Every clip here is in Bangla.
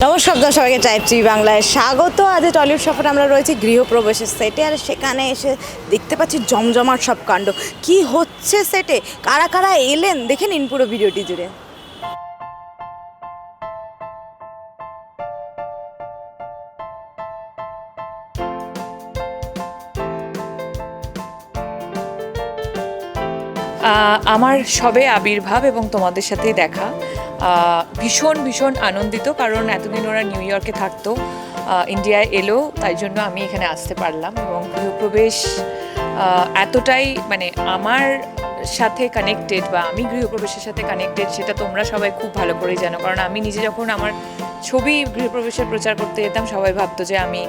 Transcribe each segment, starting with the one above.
নমস্কার সবাইকে টাইপ টিভি বাংলায় স্বাগত। আজ টলিউড সফরে আমরা রয়েছি গৃহপ্রবেশের সেটে, আর সেখানে এসে দেখতে পাচ্ছি জমজমাট সব কাণ্ড। কি হচ্ছে সেটে, কারা কারা এলেন দেখে নিন পুরো ভিডিওটি জুড়ে। আমার সবে আবির্ভাব এবং তোমাদের সাথেই দেখা। ভীষণ ভীষণ আনন্দিত, কারণ এতদিন ওরা নিউ ইয়র্কে থাকতো, ইন্ডিয়ায় এলো, তাই জন্য আমি এখানে আসতে পারলাম। এবং গৃহপ্রবেশ এতটাই মানে আমার সাথে কানেক্টেড, বা আমি গৃহপ্রবেশের সাথে কানেক্টেড, সেটা তোমরা সবাই খুব ভালো করেই জানো। কারণ আমি নিজে যখন আমার ছবি গৃহপ্রবেশের প্রচার করতে যেতাম, সবাই ভাবতো যে আমি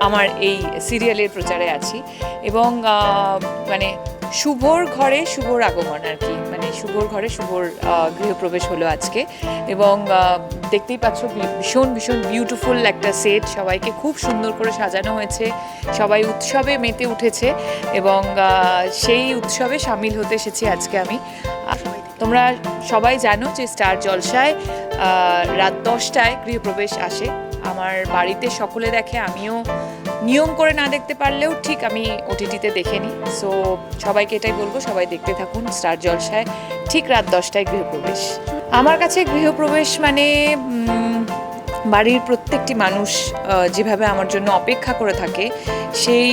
আমার এই সিরিয়ালের প্রচারে আছি। এবং মানে শুভর ঘরে শুভর আগমন আর কি, মানে শুভর ঘরে শুভর গৃহপ্রবেশ হলো আজকে। এবং দেখতেই পাচ্ছ ভীষণ ভীষণ বিউটিফুল একটা সেট, সবাইকে খুব সুন্দর করে সাজানো হয়েছে, সবাই উৎসবে মেতে উঠেছে এবং সেই উৎসবে সামিল হতে এসেছি আজকে আমি। তোমরা সবাই জানো যে স্টার জলসায় রাত 10টায় গৃহপ্রবেশ আসে। আমার বাড়িতে সকলে দেখে, আমিও নিয়ম করে না দেখতে পারলেও ঠিক আমি ওটিটিতে দেখে নিই। সো সবাইকে এটাই বলবো, সবাই দেখতে থাকুন স্টার জলসায় ঠিক রাত 10টায় গৃহপ্রবেশ। আমার কাছে গৃহপ্রবেশ মানে বাড়ির প্রত্যেকটি মানুষ যেভাবে আমার জন্য অপেক্ষা করে থাকে, সেই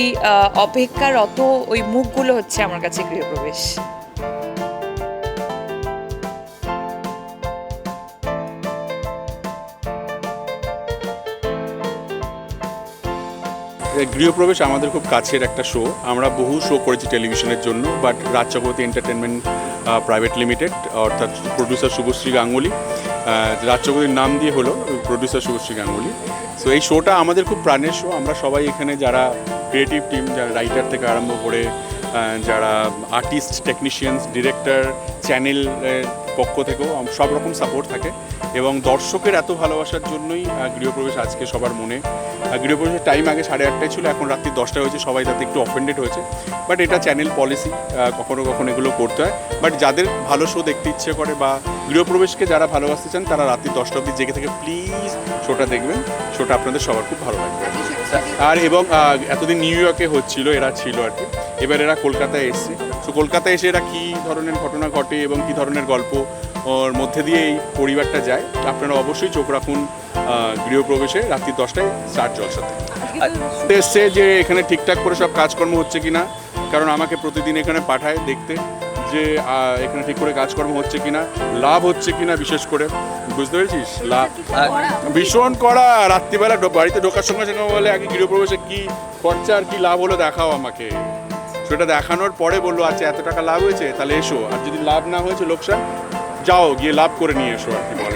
অপেক্ষারত ওই মুখগুলো হচ্ছে আমার কাছে গৃহপ্রবেশ। গৃহপ্রবেশ আমাদের খুব কাছের একটা শো। আমরা বহু শো করেছি টেলিভিশনের জন্য, but Raj Chakraborty entertainment private limited, অর্থাৎ প্রডিউসার শুভশ্রী গাঙ্গুলি, রাজ চক্রবর্তীর নাম দিয়ে হলো প্রডিউসার শুভশ্রী গাঙ্গুলি। সো এই শোটা আমাদের খুব প্রাণের শো। আমরা সবাই এখানে যারা ক্রিয়েটিভ টিম, যারা রাইটার থেকে আরম্ভ করে যারা আর্টিস্ট, টেকনিশিয়ানস, ডিরেক্টর, চ্যানেলের পক্ষ থেকেও সব রকম সাপোর্ট থাকে। এবং দর্শকের এত ভালোবাসার জন্যই গৃহপ্রবেশ আজকে সবার মনে। গৃহপ্রবেশের টাইম আগে 8:30 ছিল, এখন রাত্রি 10টায় হয়েছে। সবাই তাতে একটু অফেন্ডেড হয়েছে, বাট এটা চ্যানেল পলিসি, কখনো কখনো এগুলো করতে হয়। বাট যাদের ভালো শো দেখতে ইচ্ছে করে বা গৃহপ্রবেশকে যারা ভালোবাসতে চান, তারা রাত্রি 10টা অবধি জেগে থেকে প্লিজ শোটা দেখবেন। শোটা আপনাদের সবার খুব ভালো লাগবে। আর এবং এতদিন নিউ ইয়র্কে হচ্ছিল, এরা ছিল আর কি, এবার এরা কলকাতায় এসছে। তো কলকাতায় এসে এরা কী ধরনের ঘটনা ঘটে এবং কী ধরনের গল্প ওর মধ্যে দিয়ে এই পরিবারটা যায়, আপনারা অবশ্যই চোখ রাখুন গৃহপ্রবেশে রাত্রি 10টায় স্টার জলসাতে। এসছে যে এখানে ঠিকঠাক করে সব কাজকর্ম হচ্ছে কি না, কারণ আমাকে প্রতিদিন এখানে পাঠায় দেখতে যে এখানে ঠিক করে কাজকর্ম হচ্ছে কি না, লাভ হচ্ছে কি না, বিশেষ করে বুঝতে পেরেছিস, লাভ ভীষণ করা। রাত্রিবেলা বাড়িতে ঢোকার সঙ্গে সঙ্গে বলে আগে গৃহপ্রবেশে কী খরচা আর কী লাভ হলো দেখাও আমাকে। সেটা দেখানোর পরে বললো আচ্ছা এত টাকা লাভ হয়েছে, তাহলে এসো, আর যদি লাভ না হয়েছে লোকসান, যাও গিয়ে লাভ করে নিয়ে এসো আর কি বলে।